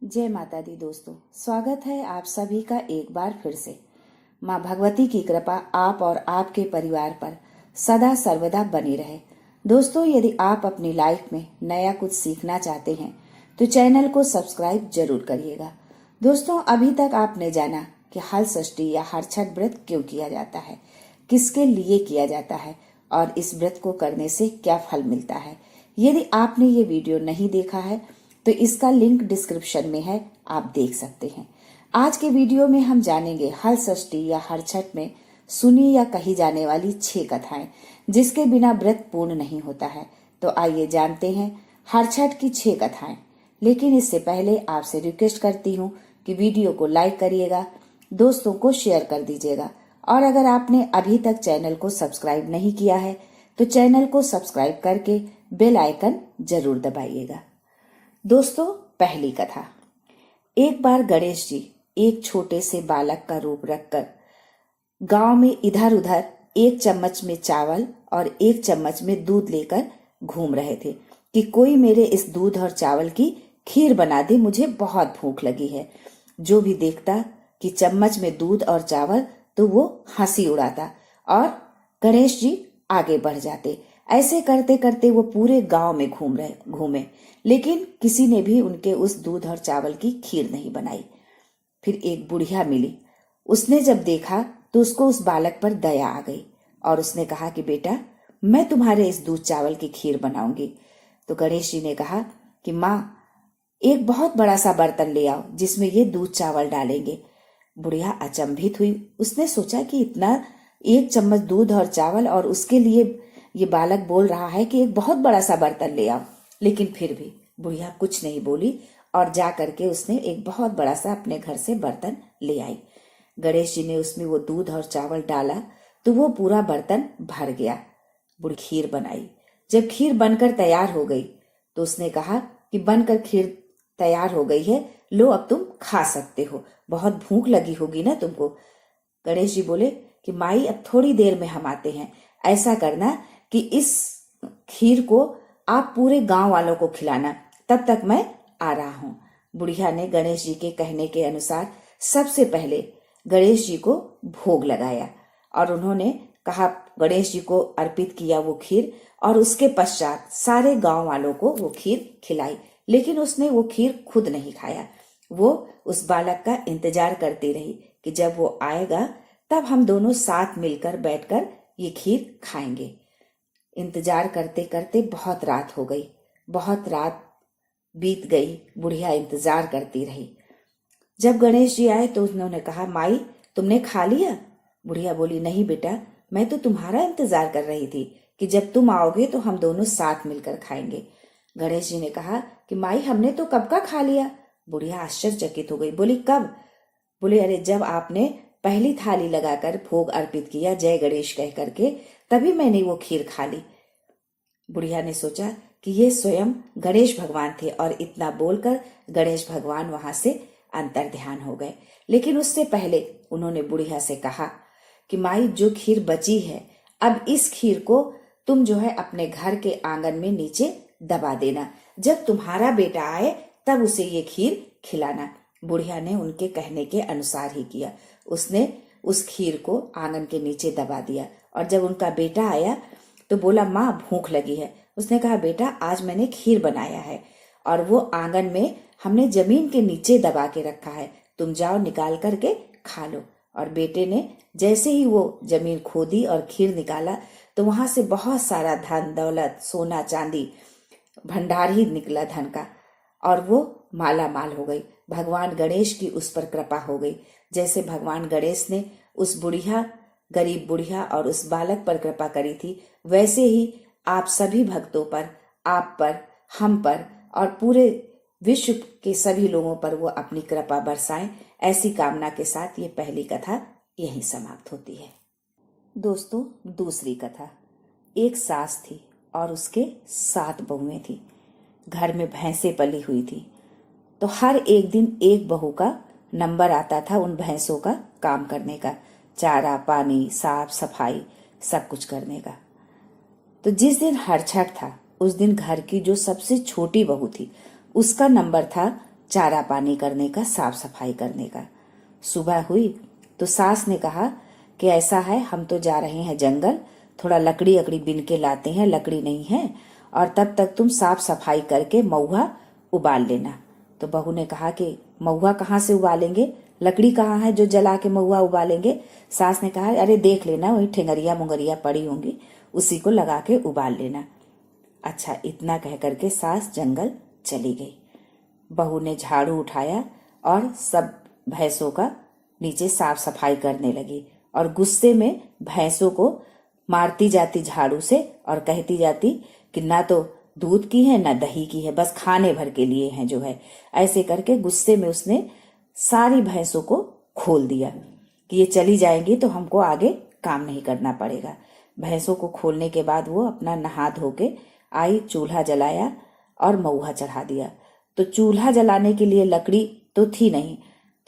जय माता दी दोस्तों, स्वागत है आप सभी का एक बार फिर से। माँ भगवती की कृपा आप और आपके परिवार पर सदा सर्वदा बनी रहे। दोस्तों, यदि आप अपनी लाइफ में नया कुछ सीखना चाहते हैं तो चैनल को सब्सक्राइब जरूर करिएगा। दोस्तों, अभी तक आपने जाना कि हल षष्ठी या हरछठ व्रत क्यों किया जाता है, किसके लिए किया जाता है और इस व्रत को करने से क्या फल मिलता है। यदि आपने ये वीडियो नहीं देखा है तो इसका लिंक डिस्क्रिप्शन में है, आप देख सकते हैं। आज के वीडियो में हम जानेंगे हल षष्ठी या हरछठ में सुनी या कही जाने वाली 6 कथाएं जिसके बिना व्रत पूर्ण नहीं होता है। तो आइए जानते हैं हरछठ की 6 कथाएं। लेकिन इससे पहले आपसे रिक्वेस्ट करती हूँ कि वीडियो को लाइक करिएगा, दोस्तों को शेयर कर दीजिएगा और अगर आपने अभी तक चैनल को सब्सक्राइब नहीं किया है तो चैनल को सब्सक्राइब करके बेल आइकन जरूर दबाइएगा। दोस्तों, पहली कथा। एक बार गणेश जी एक छोटे से बालक का रूप रखकर गांव में इधर उधर एक चम्मच में चावल और एक चम्मच में दूध लेकर घूम रहे थे कि कोई मेरे इस दूध और चावल की खीर बना दे, मुझे बहुत भूख लगी है। जो भी देखता कि चम्मच में दूध और चावल तो वो हंसी उड़ाता और गणेश जी आगे बढ़ जाते। ऐसे करते करते वो पूरे गांव में घूमे, लेकिन किसी ने भी उनके उस दूध और चावल की खीर नहीं बनाई। फिर एक बुढ़िया मिली। उसने जब देखा तो उसको उस बालक पर दया आ गई और उसने कहा कि बेटा, मैं तुम्हारे इस दूध चावल की खीर बनाऊंगी। तो गणेश जी ने कहा कि माँ, एक बहुत बड़ा सा बर्तन ले आओ जिसमें ये दूध चावल डालेंगे। बुढ़िया अचंभित हुई। उसने सोचा कि इतना एक चम्मच दूध और चावल और उसके लिए ये बालक बोल रहा है कि एक बहुत बड़ा सा बर्तन ले आओ। लेकिन फिर भी बुढ़िया कुछ नहीं बोली और जा करके उसने एक बहुत बड़ा सा अपने घर से बर्तन ले आई। गणेश जी ने उसमें वो दूध और चावल डाला तो वो पूरा बर्तन भर गया। बुढ़ी खीर बनाई। जब खीर बनकर तैयार हो गई तो उसने कहा कि बनकर खीर तैयार हो गई है, लो अब तुम खा सकते हो, बहुत भूख लगी होगी ना तुमको। गणेश जी बोले कि माई, अब थोड़ी देर में हम आते हैं। ऐसा करना कि इस खीर को आप पूरे गांव वालों को खिलाना, तब तक मैं आ रहा हूं। बुढ़िया ने गणेश जी के कहने के अनुसार सबसे पहले गणेश जी को भोग लगाया और उन्होंने कहा, गणेश जी को अर्पित किया वो खीर और उसके पश्चात सारे गांव वालों को वो खीर खिलाई। लेकिन उसने वो खीर खुद नहीं खाया। वो उस बालक का इंतजार करती रही कि जब वो आएगा तब हम दोनों साथ मिलकर बैठकर ये खीर खाएंगे। इंतजार करते करते बहुत रात हो गई। बहुत रात बीत गई। बुढ़िया इंतजार करती रही। जब गणेश जी आए तो उन्होंने कहा, माई, तुमने खा लिया? बुढ़िया बोली, नहीं बेटा, मैं तो तुम्हारा इंतजार कर रही थी कि जब तुम आओगे तो हम दोनों साथ मिलकर खाएंगे। गणेश जी ने कहा कि माई, हमने तो कब का खा लिया। बुढ़िया आश्चर्यचकित हो गई। बोली, कब? बोले, अरे जब आपने पहली थाली लगाकर भोग अर्पित किया जय गणेश कह करके, तभी मैंने वो खीर खा ली। बुढ़िया ने सोचा कि ये स्वयं गणेश भगवान थे और इतना बोलकर गणेश भगवान वहां से अंतर ध्यान हो गए। लेकिन उससे पहले उन्होंने बुढ़िया से कहा कि माई, जो खीर बची है, अब इस खीर को तुम जो है अपने घर के आंगन में नीचे दबा देना। जब तुम्हारा बेटा आए तब उसे ये खीर खिलाना। बुढ़िया ने उनके कहने के अनुसार ही किया। उसने उस खीर को आंगन के नीचे दबा दिया और जब उनका बेटा आया तो बोला, माँ, भूख लगी है। उसने कहा, बेटा, आज मैंने खीर बनाया है और वो आंगन में हमने जमीन के नीचे दबा के रखा है, तुम जाओ निकाल करके खा लो। और बेटे ने जैसे ही वो जमीन खोदी और खीर निकाला तो वहां से बहुत सारा धन दौलत, सोना चांदी, भंडार ही निकला धन का और वो माला माल हो गई। भगवान गणेश की उस पर कृपा हो गई। जैसे भगवान गणेश ने उस बुढ़िया, गरीब बुढ़िया और उस बालक पर कृपा करी थी, वैसे ही आप सभी भक्तों पर, आप पर, हम पर और पूरे विश्व के सभी लोगों पर वो अपनी कृपा बरसाएं। ऐसी कामना के साथ ये पहली कथा यहीं समाप्त होती है। दोस्तों, दूसरी कथा। एक सास थी और उसके 7 बहुएं थी। घर में भैंसें पली हुई थी तो हर एक दिन एक बहू का नंबर आता था उन भैंसों का काम करने का, चारा पानी, साफ सफाई, सब कुछ करने का। तो जिस दिन हरछठ था उस दिन घर की जो सबसे छोटी बहू थी उसका नंबर था चारा पानी करने का, साफ सफाई करने का। सुबह हुई तो सास ने कहा कि ऐसा है, हम तो जा रहे हैं जंगल, थोड़ा लकड़ी अकड़ी बिन के लाते हैं, लकड़ी नहीं है, और तब तक तुम साफ सफाई करके महुआ उबाल लेना। तो बहू ने कहा कि महुआ कहाँ से उबालेंगे, लकड़ी कहाँ है जो जला के महुआ उबालेंगे। सास ने कहा अरे देख लेना, वही ठेंगरिया मुंगरिया पड़ी होंगी, उसी को लगा के उबाल लेना। अच्छा, इतना कह करके सास जंगल चली गई। बहू ने झाड़ू उठाया और सब भैंसों का नीचे साफ सफाई करने लगी, और गुस्से में भैंसों को मारती जाती झाड़ू से और कहती जाती कि ना तो दूध की है ना दही की है, बस खाने भर के लिए हैं जो है। ऐसे करके गुस्से में उसने सारी भैंसों को खोल दिया कि ये चली जाएंगी तो हमको आगे काम नहीं करना पड़ेगा। भैंसों को खोलने के बाद वो अपना नहा धो के आई, चूल्हा जलाया और महुआ चढ़ा दिया। तो चूल्हा जलाने के लिए लकड़ी तो थी नहीं,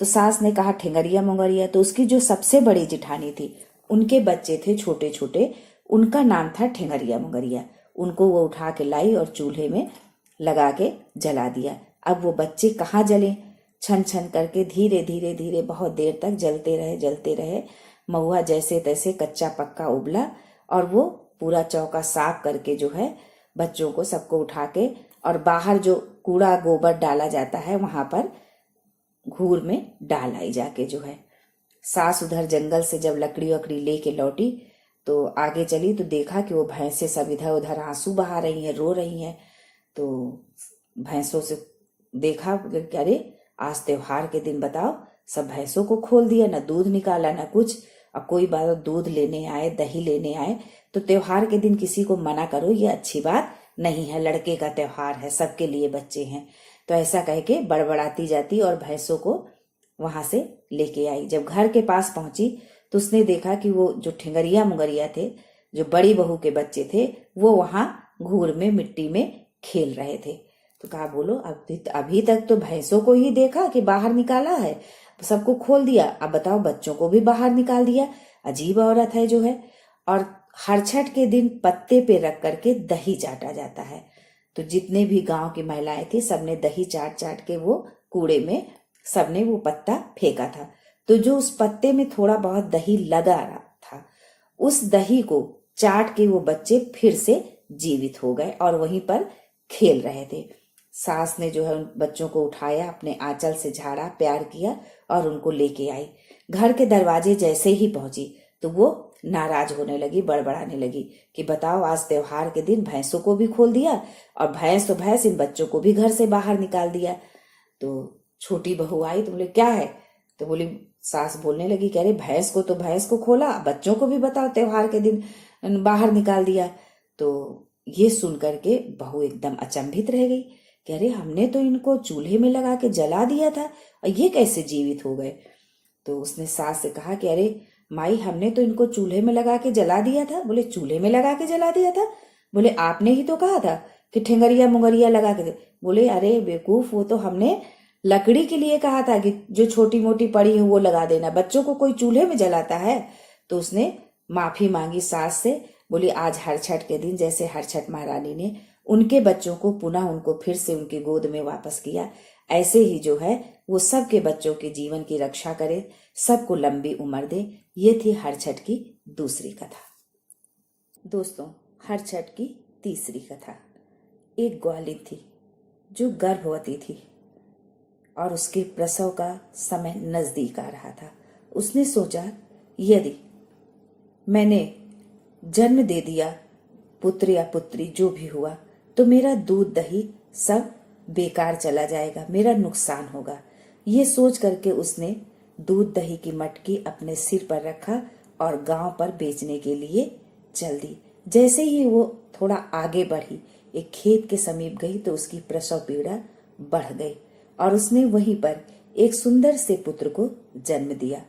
तो सास ने कहा ठेंगरिया मुंगरिया। तो उसकी जो सबसे बड़ी जिठानी थी, उनके बच्चे थे छोटे छोटे, उनका नाम था ठेंगरिया मुंगरिया। उनको वो उठा के लाई और चूल्हे में लगा के जला दिया। अब वो बच्चे कहाँ जले, छन छन करके धीरे धीरे धीरे बहुत देर तक जलते रहे। महुआ जैसे तैसे कच्चा पक्का उबला, और वो पूरा चौका साफ करके जो है बच्चों को सबको उठा के, और बाहर जो कूड़ा गोबर डाला जाता है वहां पर घूर में डाल आई जाके जो है। सास उधर जंगल से जब लकड़ी वकड़ी लेके लौटी तो आगे चली तो देखा कि वो भैंसे सब इधर उधर आंसू बहा रही हैं, रो रही हैं। तो भैंसों से देखा कि अरे आज त्योहार के दिन बताओ सब भैंसों को खोल दिया, ना दूध निकाला ना कुछ। और कोई बात दूध लेने आए, दही लेने आए, तो त्योहार के दिन किसी को मना करो, ये अच्छी बात नहीं है, लड़के का त्योहार है, सबके लिए बच्चे हैं। तो ऐसा कह के बड़बड़ाती जाती और भैंसों को वहां से लेके आई। जब घर के पास पहुंची तो उसने देखा कि वो जो ठेंगरिया मुंगरिया थे, जो बड़ी बहू के बच्चे थे, वो वहां घूर में मिट्टी में खेल रहे थे। तो कहा बोलो, अभी तक तो भैंसों को ही देखा कि बाहर निकाला है, सबको खोल दिया, अब बताओ बच्चों को भी बाहर निकाल दिया। अजीब औरत है जो है। और हर छठ के दिन पत्ते पे रख करके दही चाटा जाता है। तो जितने भी गांव की महिलाएं थी सबने दही चाट चाट के वो कूड़े में सबने वो पत्ता फेंका था। तो जो उस पत्ते में थोड़ा बहुत दही लगा रहा था, उस दही को चाट के वो बच्चे फिर से जीवित हो गए और वहीं पर खेल रहे थे। सास ने जो है उन बच्चों को उठाया, अपने आंचल से झाड़ा, प्यार किया और उनको लेके आई। घर के दरवाजे जैसे ही पहुंची तो वो नाराज होने लगी, बड़बड़ाने लगी कि बताओ आज त्योहार के दिन भैंसों को भी खोल दिया और भैंस तो भैंस, इन बच्चों को भी घर से बाहर निकाल दिया। तो छोटी बहू आई तो बोले क्या है, तो बोली, सास बोलने लगी कह रहे भैंस को तो भैंस को खोला, बच्चों को भी बताओ त्योहार के दिन बाहर निकाल दिया। तो ये सुन करके बहू एकदम अचंभित रह गई। कह रहे हमने तो इनको चूल्हे में लगा के जला दिया था और ये कैसे जीवित हो गए। तो उसने सास से कहा कि अरे माई, हमने तो इनको चूल्हे में लगा के जला दिया था। बोले चूल्हे में लगा के जला दिया था? बोले आपने ही तो कहा था कि ठेंगरिया मुंगरिया लगा के। बोले अरे बेवकूफ, वो तो हमने लकड़ी के लिए कहा था कि जो छोटी मोटी पड़ी है वो लगा देना, बच्चों को कोई चूल्हे में जलाता है। तो उसने माफी मांगी सास से। बोली आज हर छठ के दिन जैसे हर छठ महारानी ने उनके बच्चों को पुनः उनको फिर से उनकी गोद में वापस किया, ऐसे ही जो है वो सबके बच्चों के जीवन की रक्षा करे, सबको लंबी उम्र दे। ये थी हर छठ की दूसरी कथा। दोस्तों, हर छठ की तीसरी कथा। एक ग्वालिन थी जो गर्भवती थी और उसके प्रसव का समय नजदीक आ रहा था। उसने सोचा यदि मैंने जन्म दे दिया, पुत्र या पुत्री जो भी हुआ, तो मेरा दूध दही सब बेकार चला जाएगा, मेरा नुकसान होगा। ये सोच करके उसने दूध दही की मटकी अपने सिर पर रखा और गांव पर बेचने के लिए चल दी। जैसे ही वो थोड़ा आगे बढ़ी, एक खेत के समीप गई तो उसकी प्रसव पीड़ा बढ़ गई और उसने वहीं पर एक सुंदर से पुत्र को जन्म दिया।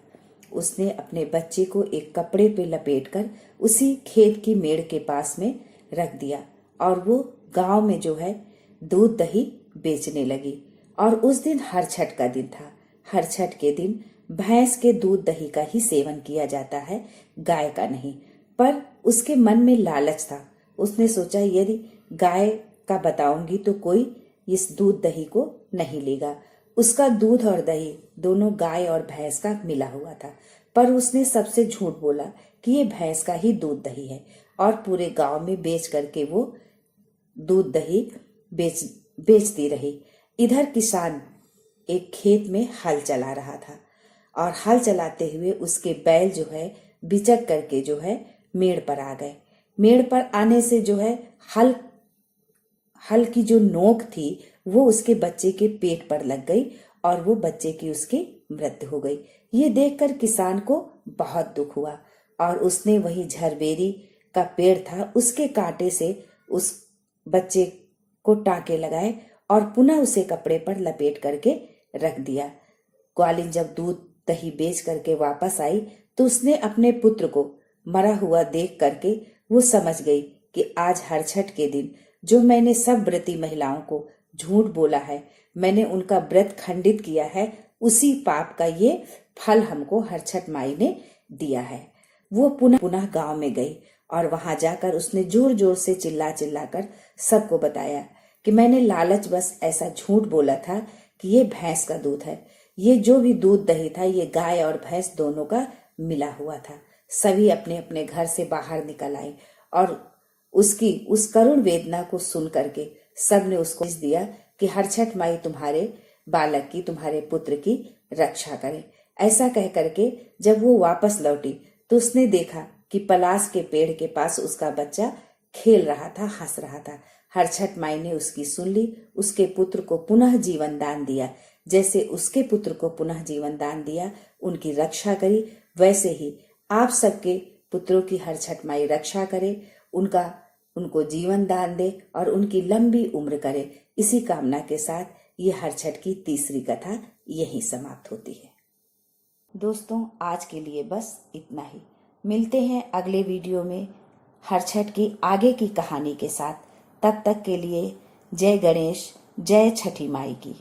उसने अपने बच्चे को एक कपड़े पे लपेटकर उसी खेत की मेड़ के पास में रख दिया और वो गांव में जो है दूध दही बेचने लगी। और उस दिन हर छठ का दिन था। हर छठ के दिन भैंस के दूध दही का ही सेवन किया जाता है, गाय का नहीं। पर उसके मन में लालच था। उसने सोचा यदि गाय का बताऊंगी तो कोई इस दूध दही को नहीं लेगा। उसका दूध और दही दोनों गाय और भैंस का मिला हुआ था, पर उसने सबसे झूठ बोला कि ये भैंस का ही दूध दही है और पूरे गांव में बेच करके वो दूध दही बेचती रही। इधर किसान एक खेत में हल चला रहा था और हल चलाते हुए उसके बैल जो है बिचक करके जो है मेड़ पर आ गए। मेड़ पर आने से जो है हल की जो नोक थी वो उसके बच्चे के पेट पर लग गई और वो बच्चे की उसकी मृत्यु हो गई। ये देखकर किसान को बहुत दुख हुआ और उसने वही झरबेरी का पेड़ था उसके कांटे से उस बच्चे को टांके लगाए और पुनः उसे कपड़े पर लपेट करके रख दिया। ग्वालिन जब दूध दही बेच करके वापस आई तो उसने अपने पुत्र को मरा हुआ देख करके वो समझ गई कि आज हरछठ के दिन जो मैंने सब व्रती महिलाओं को झूठ बोला है, मैंने उनका व्रत खंडित किया है, उसी पाप का ये फल हमको हरछठ माई ने दिया है। वो पुनः गांव में गई और वहां जाकर उसने जोर जोर से चिल्ला कर सबको बताया कि मैंने लालच बस ऐसा झूठ बोला था कि ये भैंस का दूध है। ये जो भी दूध दही था ये गाय और भैंस दोनों का मिला हुआ था। सभी अपने अपने घर से बाहर निकल आए और उसकी उस करुण वेदना को सुन करके सब ने उसको दिया कि हरछठ माई तुम्हारे बालक की, तुम्हारे पुत्र की रक्षा करे। ऐसा कह करके जब वो वापस लौटी तो उसने देखा कि पलाश के पेड़ के पास उसका बच्चा खेल रहा था, हंस रहा था। हरछठ माई ने उसकी सुन ली, उसके पुत्र को पुनः जीवन दान दिया। जैसे उसके पुत्र को पुनः जीवन दान दिया, उनकी रक्षा करी, वैसे ही आप सबके पुत्रों की हरछठ माई रक्षा करे, उनको जीवन दान दे और उनकी लंबी उम्र करे। इसी कामना के साथ ये हरछठ की तीसरी कथा यहीं समाप्त होती है। दोस्तों, आज के लिए बस इतना ही। मिलते हैं अगले वीडियो में हरछठ की आगे की कहानी के साथ। तब तक के लिए जय गणेश, जय छठी माई की।